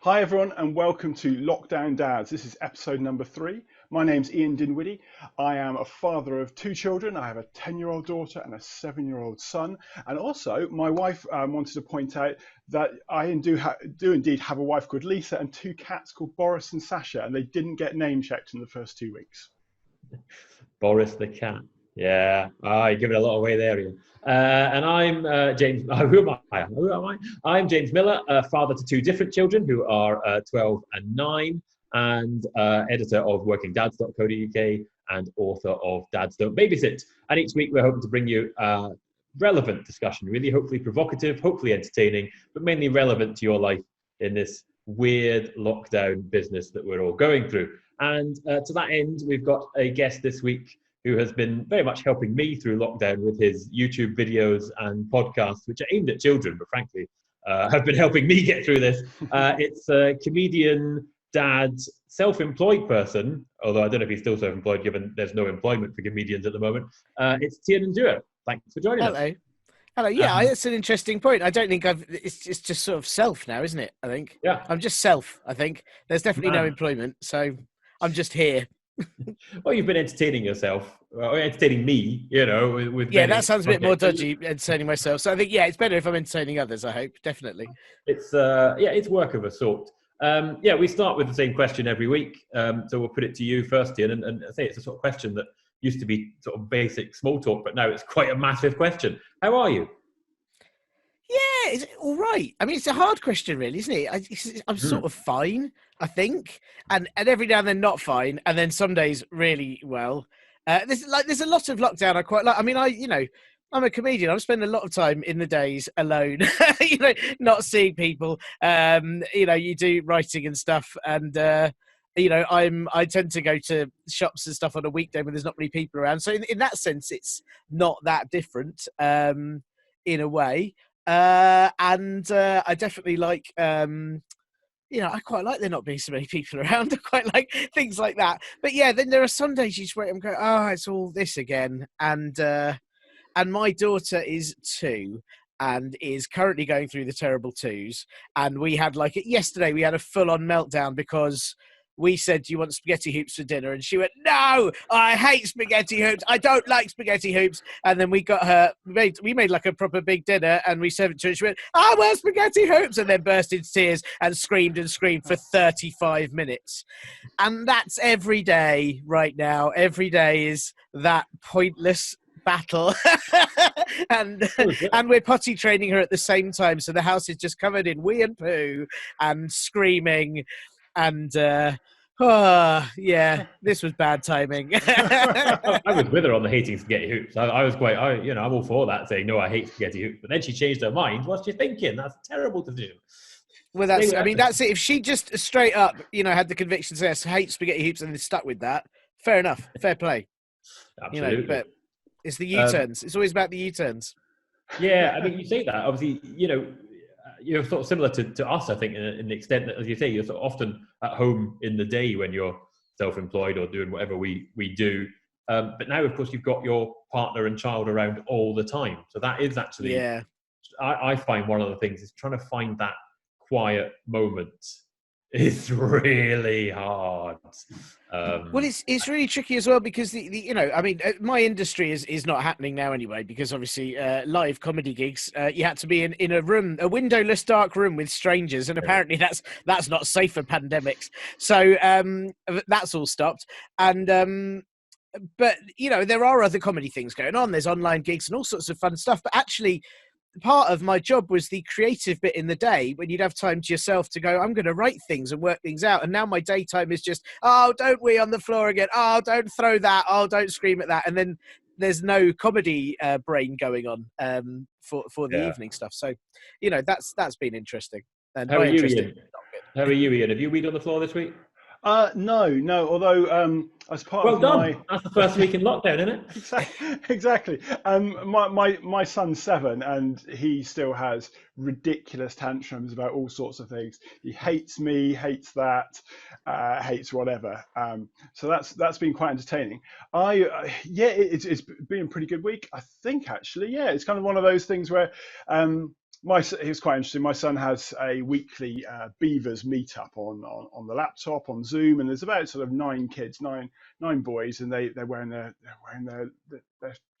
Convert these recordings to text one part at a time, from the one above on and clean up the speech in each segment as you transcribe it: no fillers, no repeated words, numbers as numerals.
Hi everyone and welcome to Lockdown Dads. This is episode number 3. My name's Ian Dinwiddie. I am a father of 2 children. I have a 10-year-old daughter and a 7-year-old son. And also my wife wanted to point out that I do indeed have a wife called Lisa and 2 cats called Boris and Sasha, and they didn't get name checked in the first 2 weeks. Boris the cat. Yeah, you're giving a lot away there, Ian. And I'm James. Who am I? I'm James Miller, father to 2 different children who are 12 and 9, and editor of workingdads.co.uk and author of Dads Don't Babysit. And each week we're hoping to bring you relevant discussion, really, hopefully provocative, hopefully entertaining, but mainly relevant to your life in this weird lockdown business that we're all going through. And to that end, we've got a guest this week who has been very much helping me through lockdown with his YouTube videos and podcasts, which are aimed at children, but frankly, have been helping me get through this. It's a comedian, dad, self-employed person, although I don't know if he's still self-employed given there's no employment for comedians at the moment. It's Tiernan Douieb. Thanks for joining us. Hello. Yeah, that's an interesting point. I don't think it's just sort of self now, isn't it? I think. Yeah. I'm just self, I think. There's definitely no employment, so I'm just here. Well, you've been entertaining yourself, or entertaining me, with yeah, that sounds a bit more dodgy, entertaining myself. So I think, it's better if I'm entertaining others, I hope, definitely. It's work of a sort. We start with the same question every week, so we'll put it to you first, Ian, and I say it's a sort of question that used to be sort of basic small talk, but now it's quite a massive question. How are you? Yeah, it's all right. I mean, it's a hard question, really, isn't it? I'm sort of fine, I think, and every now and then not fine, and then some days really well. There's a lot of lockdown I quite like. I mean, I'm a comedian. I'm spending a lot of time in the days alone, not seeing people. You do writing and stuff, and I tend to go to shops and stuff on a weekday when there's not many people around. So in that sense, it's not that different in a way. I definitely like, I quite like there not being so many people around. I quite like things like that. But yeah, then there are some days you just wait and go, it's all this again. And my daughter is 2 and is currently going through the terrible 2s. And we had yesterday, we had a full on meltdown because we said, do you want spaghetti hoops for dinner? And she went, no, I hate spaghetti hoops. I don't like spaghetti hoops. And then we got her, we made like a proper big dinner and we served it to her. And she went, I want spaghetti hoops. And then burst into tears and screamed for 35 minutes. And that's every day right now. Every day is that pointless battle. and we're potty training her at the same time. So the house is just covered in wee and poo and screaming. And this was bad timing. I was with her on the hating spaghetti hoops. I was I'm all for that, saying no, I hate spaghetti hoops. But then she changed her mind. What's she thinking? That's a terrible decision. Well, that's it. If she just straight up, had the conviction to say I hate spaghetti hoops and then stuck with that, fair enough, fair play. Absolutely. But it's the U-turns. It's always about the U-turns. Yeah, I mean, you say that obviously, you're sort of similar to us, I think, in the extent that, as you say, you're sort of often at home in the day when you're self-employed or doing whatever we do. But now, of course, you've got your partner and child around all the time. So that is actually, I find one of the things is trying to find that quiet moment is really hard. Well, it's really tricky as well because my industry is not happening now anyway because obviously live comedy gigs you had to be in a windowless dark room with strangers, and apparently that's not safe for pandemics. So that's all stopped, and but there are other comedy things going on. There's online gigs and all sorts of fun stuff, but actually part of my job was the creative bit in the day when you'd have time to yourself to go, I'm going to write things and work things out. And now my daytime is just, don't wee on the floor again. Oh, don't throw that. Oh, don't scream at that. And then there's no comedy brain going on for the evening stuff. So, that's been interesting. And How are you, Ian? Have you weed on the floor this week? No. Although as part of that's the first week in lockdown, isn't it? Exactly. My son's 7, and he still has ridiculous tantrums about all sorts of things. He hates me, hates that, hates whatever. So that's been quite entertaining. It's been a pretty good week, I think. Actually, it's kind of one of those things where It was quite interesting. My son has a weekly Beavers meetup on the laptop on Zoom, and there's about sort of 9 kids, nine boys, and they're wearing their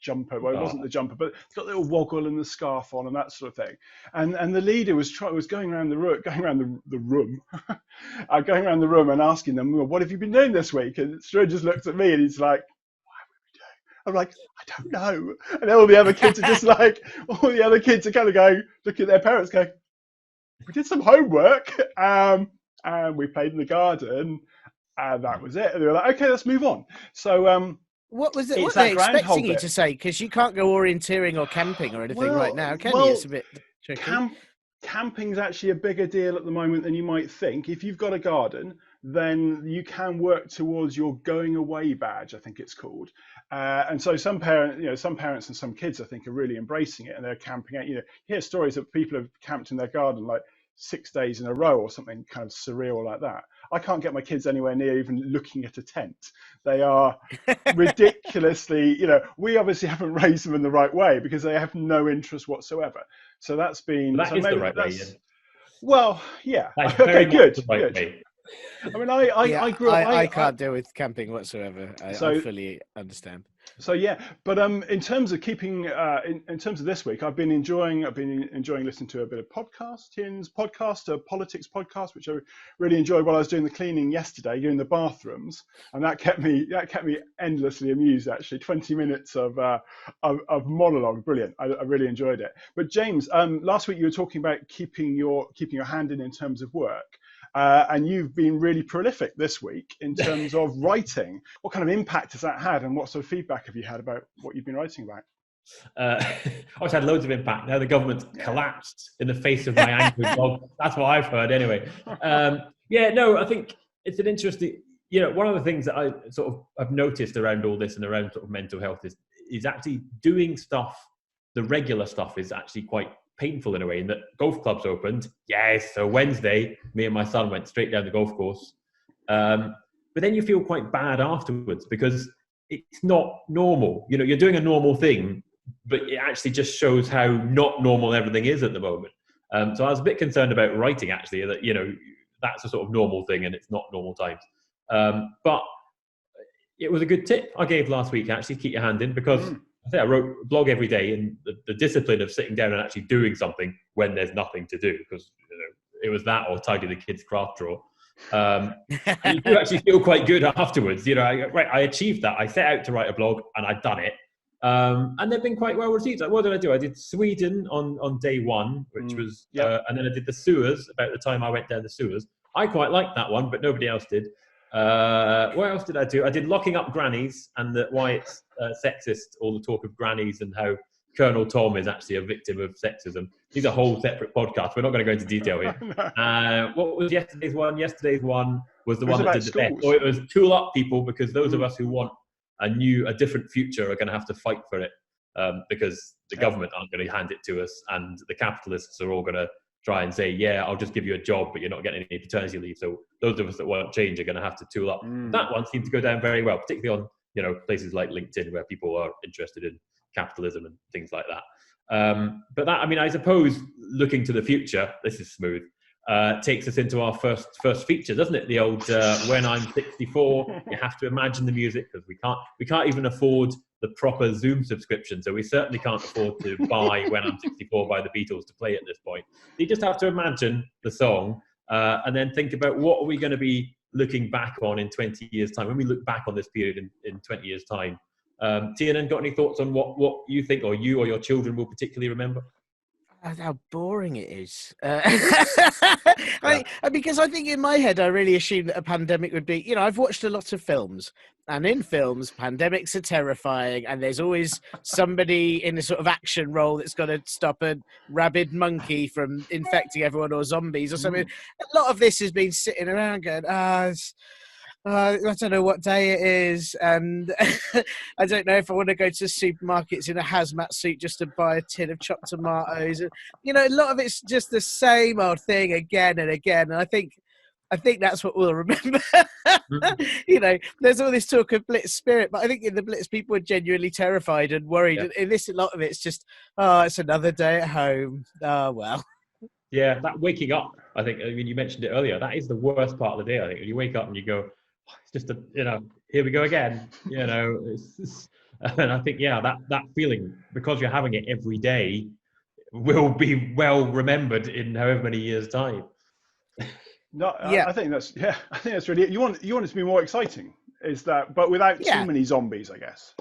jumper. Well, it wasn't the jumper, but it's got the little woggle and the scarf on and that sort of thing. And the leader was going around the room, going around the room and asking them, well, "What have you been doing this week?" And Stuart just looks at me and he's like, I'm like, I don't know. And all the other kids are just like, all the other kids are kind of going, looking at their parents going, we did some homework, and we played in the garden, and that was it. And they were like, okay, let's move on. So what was it? What were they expecting you to say? Because you can't go orienteering or camping or anything right now, can you? It's a bit tricky. Camping's actually a bigger deal at the moment than you might think. If you've got a garden, then you can work towards your going away badge, I think it's called. And so some parents and some kids, I think, are really embracing it, and they're camping out. You hear stories of people have camped in their garden like 6 days in a row or something kind of surreal like that. I can't get my kids anywhere near even looking at a tent. They are ridiculously, we obviously haven't raised them in the right way because they have no interest whatsoever. So that's been... That is the right way, Ian. Well, yeah. Okay, good. Way. I mean, I grew up... I can't deal with camping whatsoever. I fully understand. So yeah, but in terms of keeping, in terms of this week, I've been enjoying listening to a bit of Tiernan's podcast, a politics podcast, which I really enjoyed while I was doing the cleaning yesterday, doing the bathrooms, and that kept me endlessly amused. Actually, 20 minutes of monologue, brilliant. I really enjoyed it. But James, last week you were talking about keeping your hand in terms of work. And you've been really prolific this week in terms of writing. What kind of impact has that had, and what sort of feedback have you had about what you've been writing about? I've had loads of impact. Now the government's collapsed in the face of my angry blog. That's what I've heard anyway. I think it's an interesting, one of the things that I sort of have noticed around all this and around sort of mental health is actually doing stuff, the regular stuff is actually quite painful in a way, in that golf clubs opened. Yes, so Wednesday, me and my son went straight down the golf course. But then you feel quite bad afterwards because it's not normal. You're doing a normal thing, but it actually just shows how not normal everything is at the moment. So I was a bit concerned about writing, actually, that, that's a sort of normal thing and it's not normal times. But it was a good tip I gave last week, actually, keep your hand in, because I wrote a blog every day, and the discipline of sitting down and actually doing something when there's nothing to do, because it was that or tidy the kids' craft drawer. And you do actually feel quite good afterwards. I achieved that. I set out to write a blog and I'd done it. And they've been quite well received. Like, what did I do? I did Sweden on day one, which was, and then I did the sewers about the time I went down the sewers. I quite liked that one, but nobody else did. What else did I do? I did Locking Up Grannies, and why it's sexist, all the talk of grannies and how Colonel Tom is actually a victim of sexism. These are a whole separate podcast. We're not going to go into detail here. What was yesterday's one? Yesterday's one was the one that did the best. So it was Tool Up, people, because those of us who want a different future are going to have to fight for it, because the government aren't going to hand it to us, and the capitalists are all going to try and say, yeah, I'll just give you a job, but you're not getting any paternity leave. So those of us that want change are going to have to tool up. That one seemed to go down very well, particularly on places like LinkedIn, where people are interested in capitalism and things like that. But that, I suppose, looking to the future, this is smooth, takes us into our first feature, doesn't it? The old when I'm 64, you have to imagine the music, because we can't even afford the proper Zoom subscription, so we certainly can't afford to buy When I'm 64 by the Beatles to play at this point. You just have to imagine the song, and then think about what are we going to be looking back on in 20 years' time, when we look back on this period in 20 years' time. Tiernan, got any thoughts on what you think, or you or your children will particularly remember? How boring it is. Because I think in my head, I really assumed that a pandemic would be, I've watched a lot of films, and in films, pandemics are terrifying, and there's always somebody in a sort of action role that's got to stop a rabid monkey from infecting everyone, or zombies or something. A lot of this has been sitting around going, I don't know what day it is, and I don't know if I want to go to supermarkets in a hazmat suit just to buy a tin of chopped tomatoes. And, a lot of it's just the same old thing again and again. And I think I think that's what we'll remember. Mhm. You know, there's all this talk of Blitz spirit, but I think in the Blitz people are genuinely terrified and worried. Yeah. And in this, a lot of it's just, oh, it's another day at home. Oh well. Yeah, that waking up, I think, I mean, you mentioned it earlier, that is the worst part of the day, I think. When you wake up and you go, "Oh, it's just here we go again." And I think, yeah, that feeling, because you're having it every day, will be well remembered in however many years' time. No, Yeah, I think that's I think that's really, you want it to be more exciting, is that, but without too yeah. many zombies, I guess.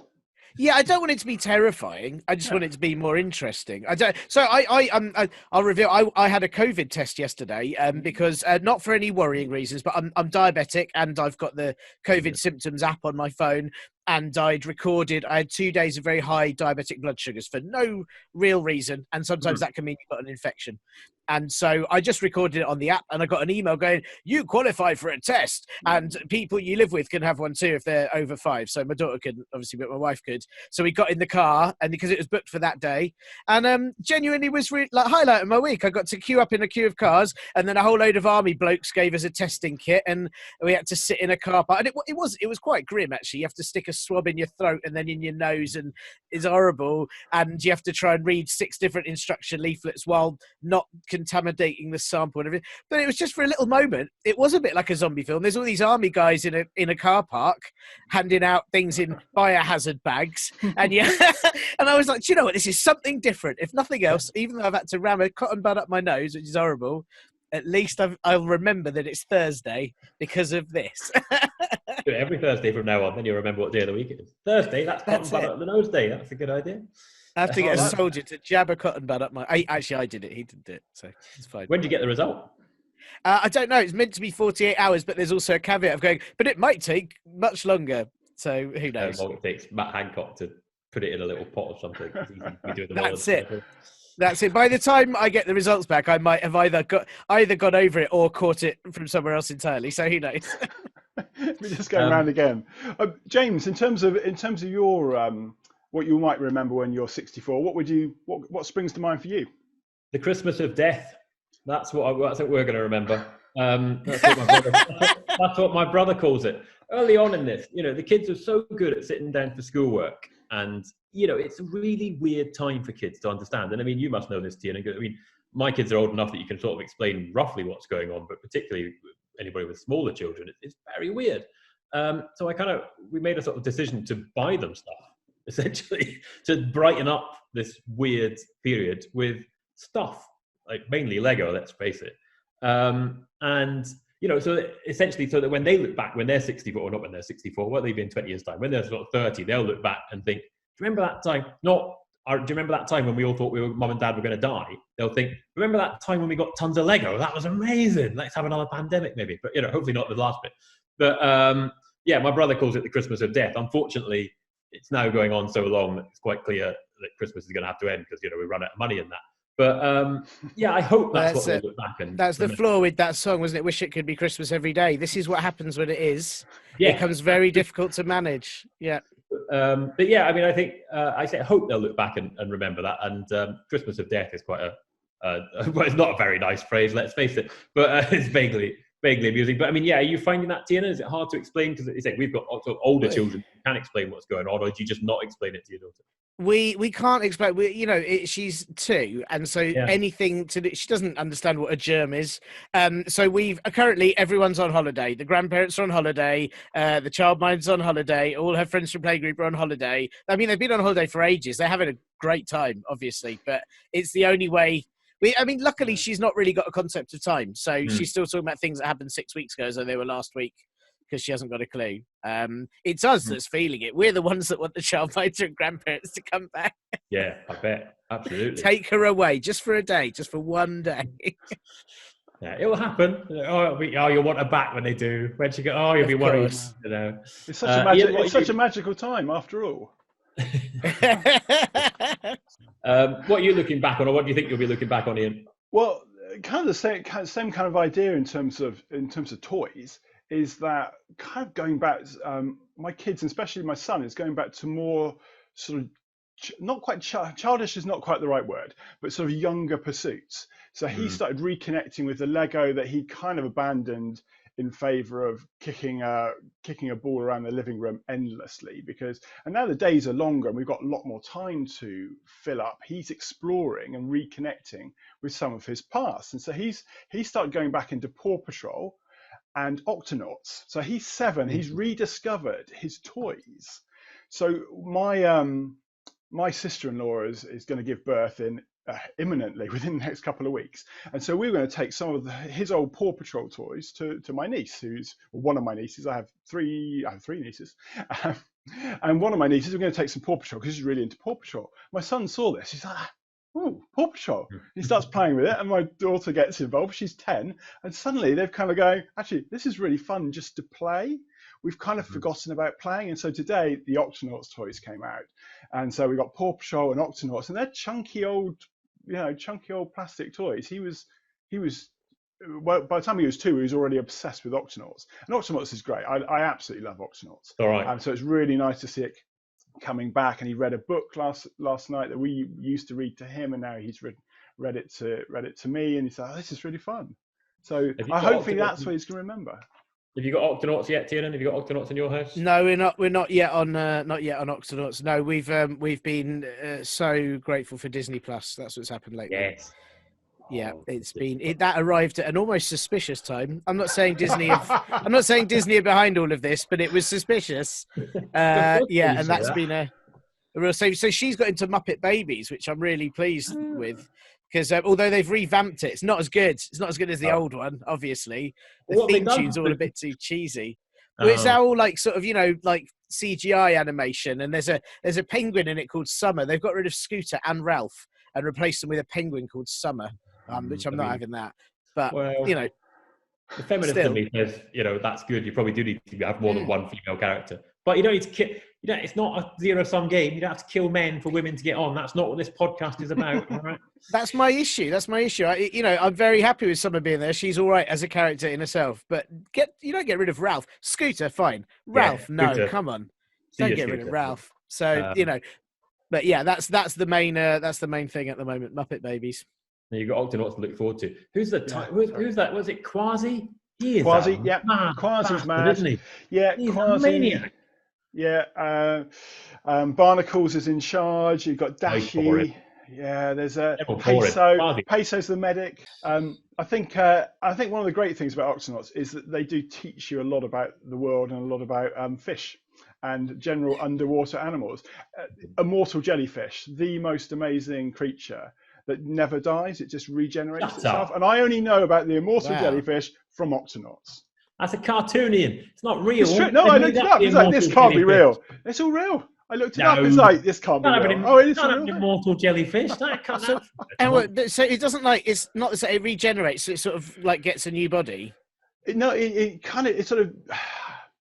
Yeah, I don't want it to be terrifying. I just Yeah. want it to be more interesting. I don't. So I'll reveal. I had a COVID test yesterday, because not for any worrying reasons, but I'm diabetic and I've got the COVID symptoms app on my phone. And I had 2 days of very high diabetic blood sugars for no real reason, and sometimes that can mean you've got an infection. And so I just recorded it on the app, and I got an email going, "You qualify for a test, and people you live with can have one too if they're over 5." So my daughter could, obviously, but my wife could. So we got in the car, and because it was booked for that day, and genuinely was like highlight of my week. I got to queue up in a queue of cars, and then a whole load of army blokes gave us a testing kit, and we had to sit in a car park. And it was quite grim, actually. You have to stick a swab in your throat and then in your nose, and it's horrible. And you have to try and read 6 different instruction leaflets while not contaminating the sample and everything. But it was just for a little moment. It was a bit like a zombie film. There's all these army guys in a car park handing out things in biohazard bags, and yeah, and I was like, do you know what? This is something different. If nothing else, even though I've had to ram a cotton bud up my nose, which is horrible, at least I'll remember that it's Thursday because of this. Do it every Thursday from now on, then you'll remember what day of the week it is. Thursday, that's cotton bud up the nose day. That's a good idea. I have to get Oh, a that- soldier to jab a cotton bud up my. I did it. He didn't do it, so it's fine. When did you get the result? I don't know. It's meant to be 48 hours, but there's also a caveat of going, but it might take much longer. So who How knows? long it takes Matt Hancock to put it in a little pot or something. It's easy to be doing the That's knowledge. it. That's it. By the time I get the results back, I might have either gone over it or caught it from somewhere else entirely. So who knows? We're just going around again. James, in terms of your what you might remember when you're 64, what springs to mind for you? The Christmas of Death. That's what we're going to remember. That's what my brother calls it. Early on in this, the kids are so good at sitting down for schoolwork, and it's a really weird time for kids to understand. And I mean, you must know this, Tiernan. I mean, my kids are old enough that you can sort of explain roughly what's going on, but particularly anybody with smaller children, it's very weird. So we made a sort of decision to buy them stuff, essentially, to brighten up this weird period with stuff, like mainly Lego, let's face it. So essentially, so that when they look back, when they're 64, or not when they're 64, what they'll be in 20 years' time, when they're sort of 30, they'll look back and think, do you remember that time? Do you remember that time when we all thought mum and dad were going to die? They'll think, remember that time when we got tons of Lego? That was amazing. Let's have another pandemic, maybe. But, hopefully not the last bit. But, my brother calls it the Christmas of Death. Unfortunately, it's now going on so long that it's quite clear that Christmas is going to have to end because, we run out of money in that. But, I hope that's what we'll look back and that's the remember. flaw with that song, wasn't it? Wish it could be Christmas every day. This is what happens when it is. Yeah. It becomes very difficult to manage. Yeah. But yeah, I mean, I think I hope they'll look back and remember that. And Christmas of Death is quite well, it's not a very nice phrase, let's face it, but it's vaguely amusing. But I mean, yeah, are you finding that, Tiernan? Is it hard to explain? Because it's like we've got also older children who can explain what's going on, or do you just not explain it to your daughter? We can't explain. She's 2, and so anything to do, she doesn't understand what a germ is. So we've currently everyone's on holiday. The grandparents are on holiday. The childminder's on holiday. All her friends from playgroup are on holiday. I mean, they've been on holiday for ages. They're having a great time, obviously, but it's the only way. Luckily, she's not really got a concept of time, so she's still talking about things that happened 6 weeks ago as though they were last week, because she hasn't got a clue. It's us that's feeling it. We're the ones that want the childminder and grandparents to come back. Yeah, I bet. Absolutely. Take her away just for a day, just for one day. Yeah, it will happen. You'll want her back when they do. When she go, you'll be worried. It's such a magical time after all. What are you looking back on, or what do you think you'll be looking back on, Ian? Well, kind of the same kind of idea in terms of toys, is that kind of going back. My kids, and especially my son, is going back to more sort of not quite childish is not quite the right word, but sort of younger pursuits. So he started reconnecting with the Lego that he kind of abandoned in favor of kicking a ball around the living room endlessly, and now the days are longer and we've got a lot more time to fill up. He's exploring and reconnecting with some of his past, and so he started going back into Paw Patrol and Octonauts. So he's 7. He's rediscovered his toys. So my sister-in-law is going to give birth imminently within the next couple of weeks, and so we're going to take some of his old Paw Patrol toys to my niece, who's one of my nieces. I have three nieces, and one of my nieces, we're going to take some Paw Patrol because she's really into Paw Patrol. My son saw this. He's like, "Oh, Paw Patrol!" He starts playing with it, and my daughter gets involved. She's 10, and suddenly they've kind of going, "Actually, this is really fun just to play." We've kind of forgotten about playing, and so today the Octonauts toys came out, and so we got Paw Patrol and Octonauts, and they're chunky old plastic toys. He was well, by the time he was 2, he was already obsessed with Octonauts, and Octonauts is great. I absolutely love Octonauts. All right. So it's really nice to see it coming back, and he read a book last night that we used to read to him, and now he's read it to me, and he said, "Oh, this is really fun." So hopefully that's what he's going to remember. Have you got Octonauts yet, Tiernan? Have you got Octonauts in your house? No, we're not yet on Octonauts. No, we've been so grateful for Disney Plus. That's what's happened lately. Yes. Yeah, that arrived at an almost suspicious time. I'm not saying Disney are behind all of this, but it was suspicious. Yeah, and that's been a real save. So she's got into Muppet Babies, which I'm really pleased with, because although they've revamped it, it's not as good. It's not as good as the old one, obviously. The theme tune's all a bit too cheesy. But it's now all like sort of, like CGI animation, and there's a penguin in it called Summer. They've got rid of Scooter and Ralph and replaced them with a penguin called Summer, which I'm not having that. But the feminist in me says, that's good. You probably do need to have more than one female character, but you don't need to kill. It's not a zero-sum game. You don't have to kill men for women to get on. That's not what this podcast is about. All right? That's my issue. I'm very happy with Summer being there. She's all right as a character in herself. But you don't get rid of Ralph. Scooter, fine. Ralph, no, Scooter. Come on, don't get rid of Ralph. So but yeah, that's the main thing at the moment. Muppet Babies. Now you've got Octonauts to look forward to. Who's the who's that? Was it Quasi? He is Quasi. Yeah, Quasi's mad, isn't he? Yeah, he's Quasi. a maniac. Yeah, Barnacles is in charge. You've got Dashi. Yeah, there's a Peso. Peso's the medic. I think one of the great things about Octonauts is that they do teach you a lot about the world and a lot about fish and general underwater animals. Immortal Jellyfish, the most amazing creature that never dies. It just regenerates itself. And I only know about the Immortal Jellyfish from Octonauts. That's a cartoonian. It's not real. It's true. No, I looked it up. It's like, this can't be real. It's all real. I looked it up. It's like, this can't be real. It is real. An immortal jellyfish. So it doesn't it's not that it regenerates. So it sort of like gets a new body. It's sort of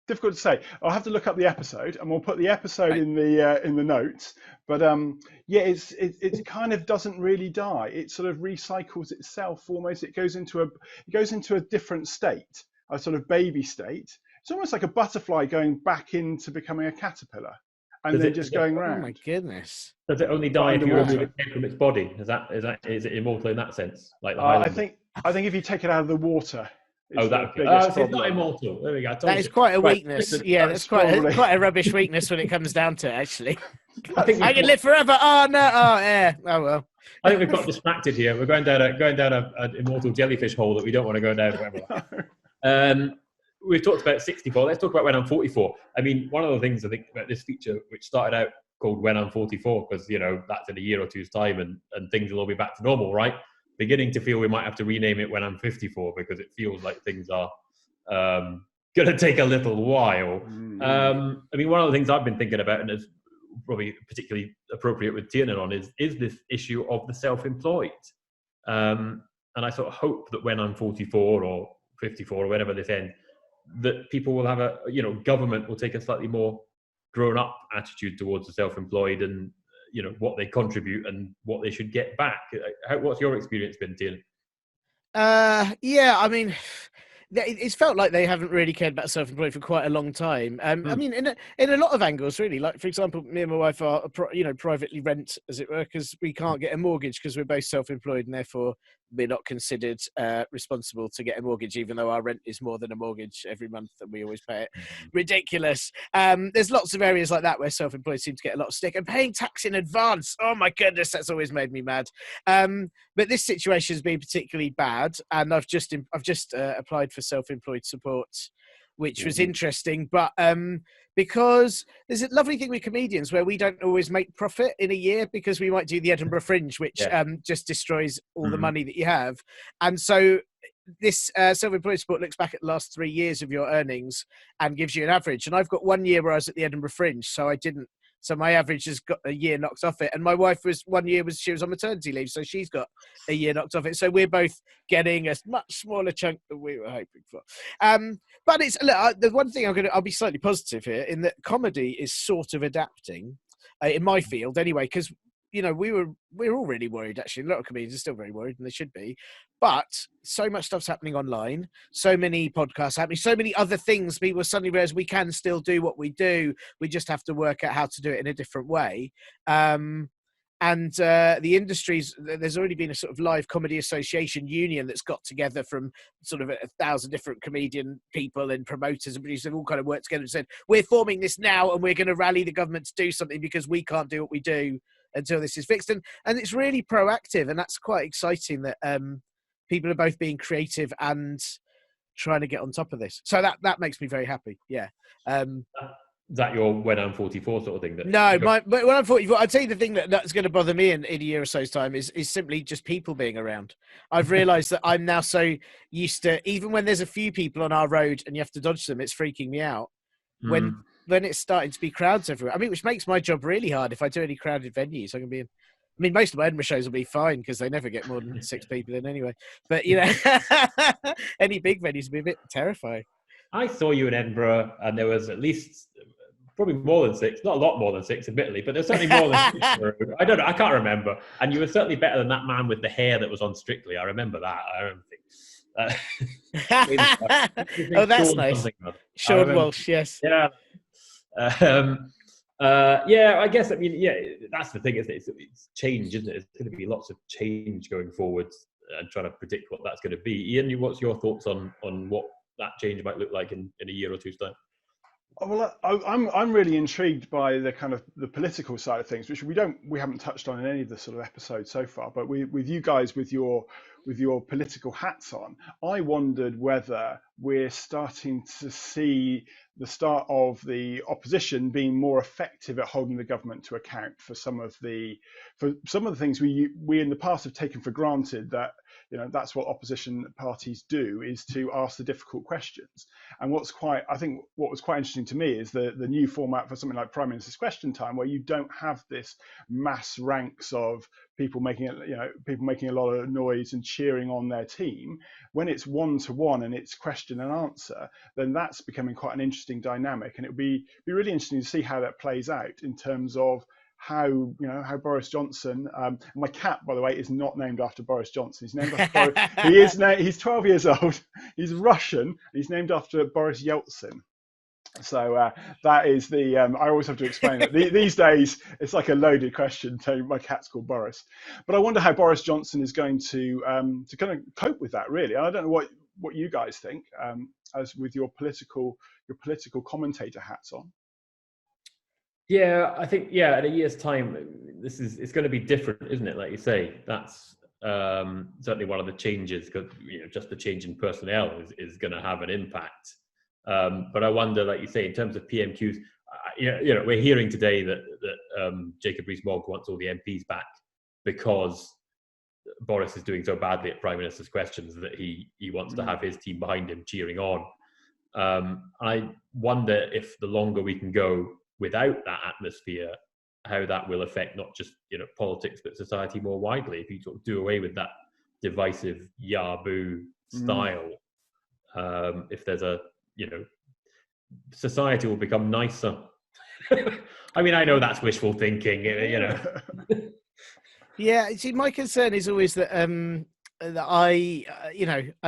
difficult to say. I'll have to look up the episode, and we'll put the episode in the notes. But it kind of doesn't really die. It sort of recycles itself almost. It goes into a different state. A sort of baby state. It's almost like a butterfly going back into becoming a caterpillar, and then just going round. Oh my goodness! Does it only die if you remove its head from its body? Is it immortal in that sense? Like I think if you take it out of the water. It's not immortal. There we go. That is quite a weakness. That's quite a rubbish weakness when it comes down to it. Actually, I can live forever. Oh no! Oh yeah. Oh well. I think we've got distracted here. We're going down an immortal jellyfish hole that we don't want to go down. We've talked about 64. Let's talk about When I'm 44. I mean, one of the things I think about this feature, which started out called When I'm 44, because that's in a year or two's time, and things will all be back to normal, right? Beginning to feel we might have to rename it When I'm 54, because it feels like things are going to take a little while. I mean, one of the things I've been thinking about, and it's probably particularly appropriate with Tiernan on, is this issue of the self-employed. And I sort of hope that when I'm 44 or 54 or whenever this ends, that people will have government will take a slightly more grown-up attitude towards the self-employed and, what they contribute and what they should get back. What's your experience been, Tiernan? Yeah, I mean, it's felt like they haven't really cared about self-employed for quite a long time. I Mm. mean, in a lot of angles, really. Like, for example, me and my wife are, privately rent, as it were, because we can't get a mortgage because we're both self-employed, and therefore we're not considered responsible to get a mortgage, even though our rent is more than a mortgage every month, and we always pay it. Ridiculous. There's lots of areas like that where self-employed seem to get a lot of stick, and paying tax in advance. Oh my goodness, that's always made me mad. But this situation has been particularly bad, and I've just applied for self-employed support, which was interesting. But because there's a lovely thing with comedians where we don't always make profit in a year, because we might do the Edinburgh Fringe, which just destroys all the money that you have. And so this self-employed support looks back at the last 3 years of your earnings and gives you an average. And I've got 1 year where I was at the Edinburgh Fringe, so I didn't. So my average has got a year knocked off it. And my wife was 1 year, she was on maternity leave, so she's got a year knocked off it. So we're both getting a much smaller chunk than we were hoping for. But it's, look, the one thing I'll be slightly positive here, in that comedy is sort of adapting in my field anyway, because we're all really worried, actually. A lot of comedians are still very worried, and they should be. But so much stuff's happening online, so many podcasts happening, so many other things. People suddenly realize we can still do what we do. We just have to work out how to do it in a different way. And the industries, there's already been a sort of live comedy association union that's got together from sort of 1,000 different comedian people and promoters and producers, have all kind of worked together and said, we're forming this now, and we're going to rally the government to do something, because we can't do what we do until this is fixed. And it's really proactive, and that's quite exciting that people are both being creative and trying to get on top of this. So that makes me very happy. Yeah. Is that your when I'm 44 sort of thing? But when I'm 44, I'd say the thing that's going to bother me in a year or so's time is simply just people being around. I've realised that I'm now so used to, even when there's a few people on our road and you have to dodge them, it's freaking me out. When it's starting to be crowds everywhere. I mean, which makes my job really hard. If I do any crowded venues, I can be in. I mean, most of my Edinburgh shows will be fine because they never get more than 6 people in anyway. But, any big venues will be a bit terrifying. I saw you in Edinburgh, and there was at least probably more than 6, not a lot more than 6, admittedly, but there's certainly more than 6. I don't know, I can't remember. And you were certainly better than that man with the hair that was on Strictly. I remember that. Oh, that's nice. Sean Walsh, yes. Yeah. I guess, I mean, that's the thing, isn't it? It's change, isn't it? It's going to be lots of change going forward, and trying to predict what that's going to be. Ian, what's your thoughts on what that change might look like in a year or two's time? Well, I'm really intrigued by the kind of the political side of things, which we haven't touched on in any of the sort of episodes so far. But with you guys with your political hats on, I wondered whether we're starting to see the start of the opposition being more effective at holding the government to account for some of the things we in the past have taken for granted, that that's what opposition parties do, is to ask the difficult questions. And what was quite interesting to me is the new format for something like Prime Minister's Question Time, where you don't have this mass ranks of people making a lot of noise and cheering on their team. When it's one-to-one and it's question and answer, then that's becoming quite an interesting dynamic. And it would be really interesting to see how that plays out in terms of how Boris Johnson. My cat, by the way, is not named after Boris Johnson. He's named after Boris. He's 12 years old. He's Russian. He's named after Boris Yeltsin. So that is the. I always have to explain it. These days, it's like a loaded question. So my cat's called Boris, but I wonder how Boris Johnson is going to kind of cope with that. Really, I don't know what you guys think, as with your political commentator hats on. Yeah, I think in a year's time, it's going to be different, isn't it? Like you say, that's certainly one of the changes, because just the change in personnel is going to have an impact. But I wonder, like you say, in terms of PMQs, we're hearing today that Jacob Rees-Mogg wants all the MPs back because Boris is doing so badly at Prime Minister's Questions that he wants to have his team behind him cheering on. I wonder if the longer we can go without that atmosphere, how that will affect not just politics but society more widely. If you sort of do away with that divisive yah-boo style, if there's a society will become nicer. I mean, I know that's wishful thinking, Yeah, see, my concern is always that I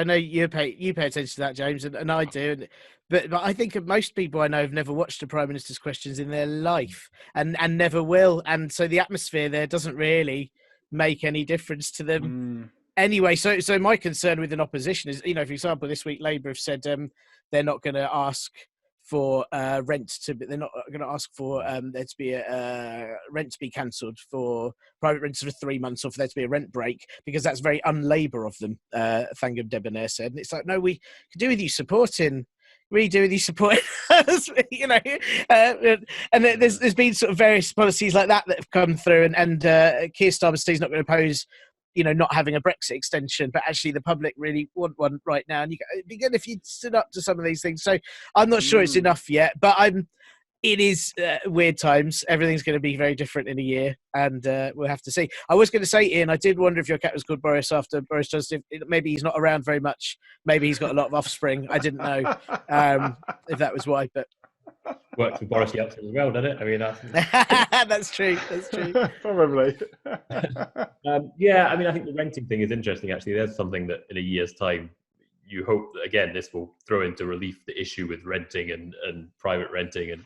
know you pay attention to that, James, and I do, but I think of most people I know have never watched the Prime Minister's questions in their life, and never will, and so the atmosphere there doesn't really make any difference to them. Anyway, so my concern with an opposition is, for example, this week Labour have said they're not going to ask for they're not going to ask for there to be a rent to be cancelled for private renters for 3 months, or for there to be a rent break, because that's very un-Labour of them, Thangam Debonair said. And it's like, no, we could do with you supporting us, and there's been sort of various policies like that have come through, and Keir Starmer says he's not going to oppose not having a Brexit extension, but actually the public really want one right now. And it'd be good if you stood up to some of these things. So I'm not sure it's enough yet, but it is weird times. Everything's going to be very different in a year, and we'll have to see. I was going to say, Ian, I did wonder if your cat was called Boris after Boris Johnson. Maybe he's not around very much. Maybe he's got a lot of offspring. I didn't know if that was why, but works for Boris Yeltsin as well, doesn't it? I mean, that's true. That's true. Probably. I mean, I think the renting thing is interesting. Actually, there's something that in a year's time, you hope that, again, this will throw into relief the issue with renting and private renting, and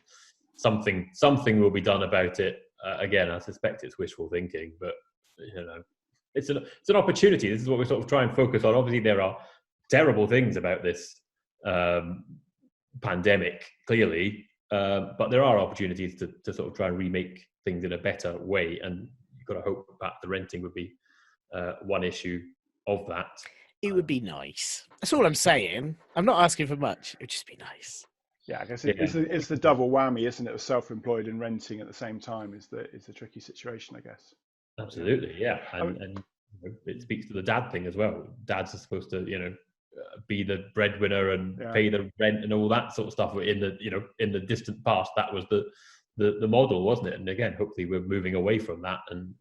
something will be done about it. Again, I suspect it's wishful thinking, but it's an opportunity. This is what we sort of try and focus on. Obviously, there are terrible things about this pandemic, clearly, but there are opportunities to sort of try and remake things in a better way, and you've got to hope that the renting would be one issue of that. It would be nice. That's all I'm saying. I'm not asking for much. It would just be nice. Yeah, I guess it's the double whammy, isn't it, of self-employed and renting at the same time is the tricky situation, I guess. Absolutely, yeah, and it speaks to the dad thing as well. Dads are supposed to, be the breadwinner and pay the rent and all that sort of stuff. In the distant past, that was the model, wasn't it? And again, hopefully, we're moving away from that, and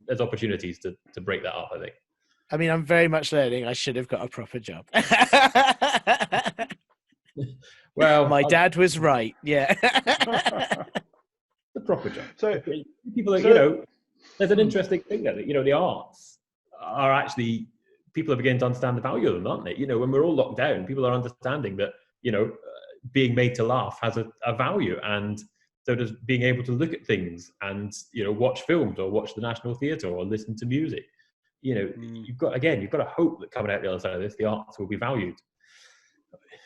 there's opportunities to break that up, I think. I mean, I'm very much learning I should have got a proper job. Well, my dad was right. Yeah. The proper job. So people are, there's an interesting thing there that, the arts are actually, people are beginning to understand the value of them, aren't they? When we're all locked down, people are understanding that, being made to laugh has a value. And so does being able to look at things and, watch films or watch the National Theatre or listen to music. You've got to hope that coming out the other side of this, the arts will be valued.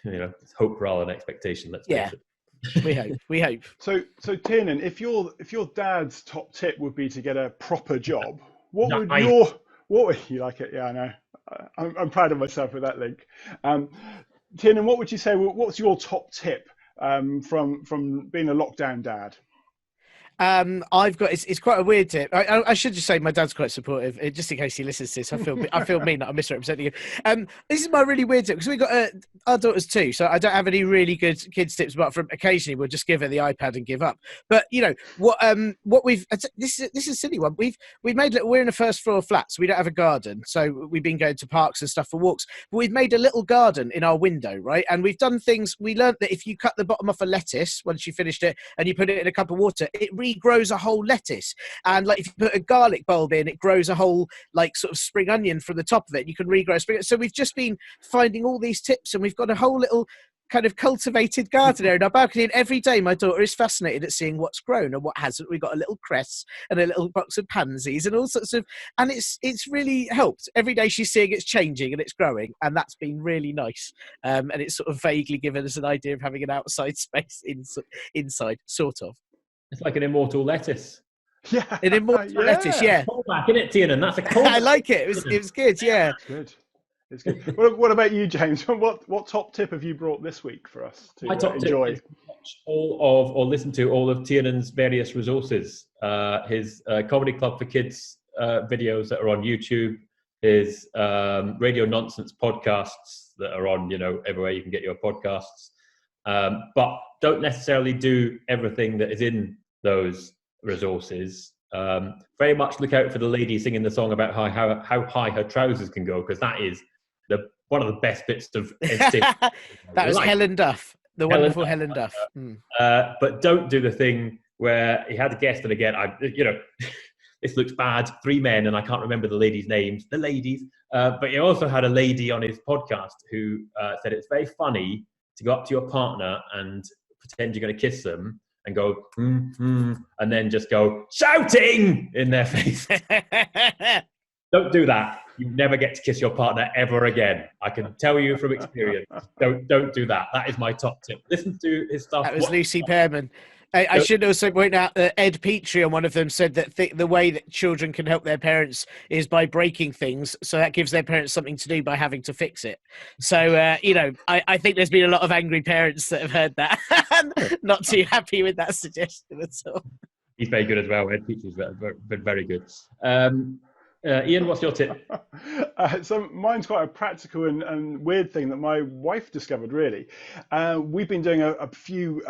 It's hope rather than expectation. Let's face it. We hope. So Tiernan, if your dad's top tip would be to get a proper job, what would you like it? Yeah, I know. I'm proud of myself with that link. Tiernan, what would you say? What's your top tip from being a lockdown dad? I've got it's quite a weird tip. I should just say my dad's quite supportive, just in case he listens to this. I feel mean that I'm misrepresenting him. This is my really weird tip, because we got our daughters too, so I don't have any really good kids tips, but from occasionally we'll just give her the iPad and give up. But what we've this is a silly one. We've made we're in a first floor flat, so we don't have a garden, so we've been going to parks and stuff for walks. But we've made a little garden in our window, right? And we've done things. We learned that if you cut the bottom off a lettuce once you finished it and you put it in a cup of water, it regrows a whole lettuce. And like if you put a garlic bulb in, it grows a whole like sort of spring onion from the top of it. You can regrow spring. So we've just been finding all these tips, and we've got a whole little kind of cultivated garden area in our balcony, and every day my daughter is fascinated at seeing what's grown and what hasn't. We've got a little cress and a little box of pansies and all sorts of, and it's really helped. Every day she's seeing it's changing and it's growing, and that's been really nice. And it's sort of vaguely given us an idea of having an outside space inside, sort of. It's like an immortal lettuce. Yeah, an immortal lettuce. Yeah, callback, isn't it, Tiernan? That's a callback. I like it. It was good. Yeah, it's good. What about you, James? What top tip have you brought this week for us to enjoy? Tip is watch all of or listen to all of Tiernan's various resources. His Comedy Club for Kids videos that are on YouTube. His Radio Nonsense podcasts that are on everywhere you can get your podcasts. But don't necessarily do everything that is in those resources. Very much look out for the lady singing the song about how high her trousers can go, because that is one of the best bits of that was Helen Duff, the wonderful Helen Duff. But don't do the thing where he had a guest, and again, this looks bad. 3 men, and I can't remember the ladies' names. The ladies. But he also had a lady on his podcast who said it's very funny to go up to your partner and pretend you're going to kiss them and go, and then just go shouting in their face. Don't do that. You never get to kiss your partner ever again. I can tell you from experience. Don't do that. That is my top tip. Listen to his stuff. That was Lucy Pearman. I should also point out that Ed Petrie on one of them said that the way that children can help their parents is by breaking things. So that gives their parents something to do by having to fix it. So, I think there's been a lot of angry parents that have heard that. Not too happy with that suggestion at all. He's very good as well. Ed Petrie's been very good. Ian, what's your tip? So mine's quite a practical and weird thing that my wife discovered, really. We've been doing a few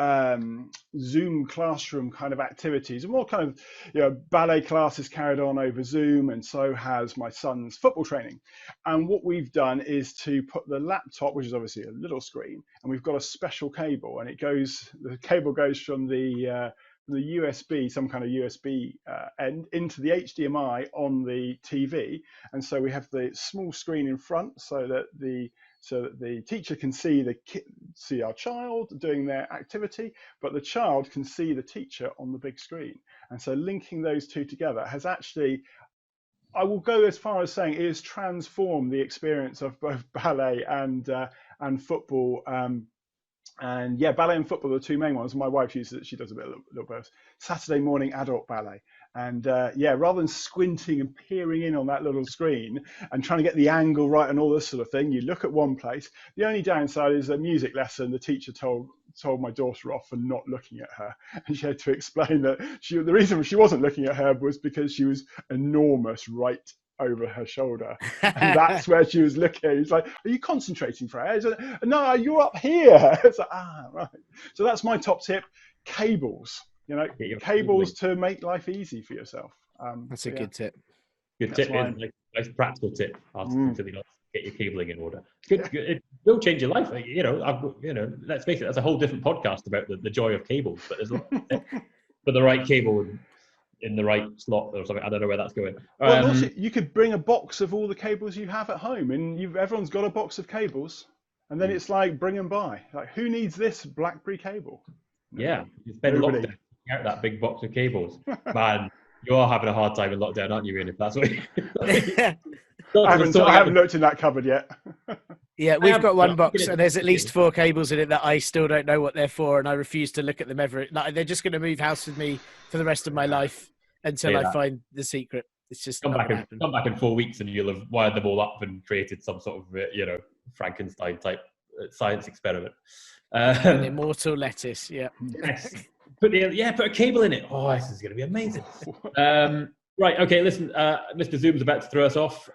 Zoom classroom kind of activities, and more kind of ballet classes carried on over Zoom, and so has my son's football training. And what we've done is to put the laptop, which is obviously a little screen, and we've got a special cable, and the cable goes from the USB, some kind of USB end, into the HDMI on the TV, and so we have the small screen in front, so that the teacher can see our child doing their activity, but the child can see the teacher on the big screen. And so linking those two together has actually, I will go as far as saying, it has transformed the experience of both ballet and football. And yeah, ballet and football are the two main ones. My wife uses it. She does a little bit of Saturday morning adult ballet. And rather than squinting and peering in on that little screen and trying to get the angle right and all this sort of thing, you look at one place. The only downside is a music lesson. The teacher told my daughter off for not looking at her. And she had to explain that the reason she wasn't looking at her was because she was enormous right over her shoulder, and that's where she was looking. It's like, are you concentrating, Freya? No, you're up here. It's like, right. So that's my top tip: cables. Cables to make life easy for yourself. That's a good tip. Good tip. Nice practical tip. Get your cabling in order. Good. It will change your life. Let's face it. That's a whole different podcast about the joy of cables. But there's a lot for the right cable in the right slot or something. I don't know where that's going. Well, also, you could bring a box of all the cables you have at home, and everyone's got a box of cables, and then it's like, bring them by. Like, who needs this BlackBerry cable? Yeah, you spend lockdown out that big box of cables. Man, you are having a hard time in lockdown, aren't you, Ian? If that's what I haven't looked in that cupboard yet. Yeah, we've got one box, and there's at least 4 cables in it that I still don't know what they're for, and I refuse to look at them ever. Like, they're just going to move house with me for the rest of my life until I find the secret. It's just come back in 4 weeks, and you'll have wired them all up and created some sort of Frankenstein type science experiment. An immortal lettuce, yeah. Yes. Put a cable in it. Oh, this is going to be amazing. Right, okay, listen, Mr. Zoom's about to throw us off.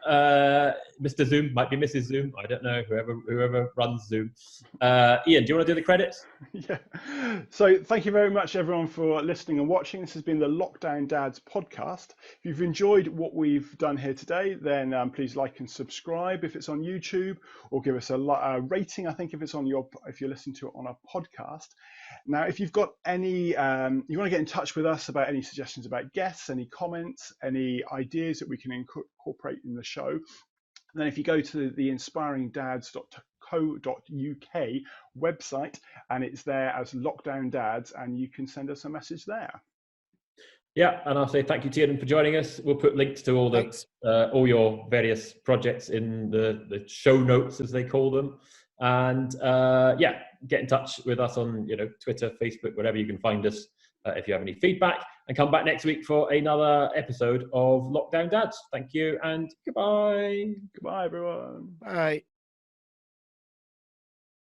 Mr. Zoom, might be Mrs. Zoom, I don't know, whoever runs Zoom. Ian, do you want to do the credits? Yeah. So thank you very much, everyone, for listening and watching. This has been the Lockdown Dads podcast. If you've enjoyed what we've done here today, then please like and subscribe if it's on YouTube, or give us a rating, I think, if you're listening to it on a podcast. Now, if you've got any, you want to get in touch with us about any suggestions about guests, any comments, any ideas that we can incorporate in the show, then if you go to the inspiringdads.co.uk website, and it's there as Lockdown Dads, and you can send us a message there. Yeah, and I'll say thank you, Tiernan, for joining us. We'll put links to all your various projects in the show notes, as they call them. And get in touch with us on Twitter, Facebook, wherever you can find us if you have any feedback, and come back next week for another episode of Lockdown Dads. Thank you and goodbye. Goodbye, everyone. Bye.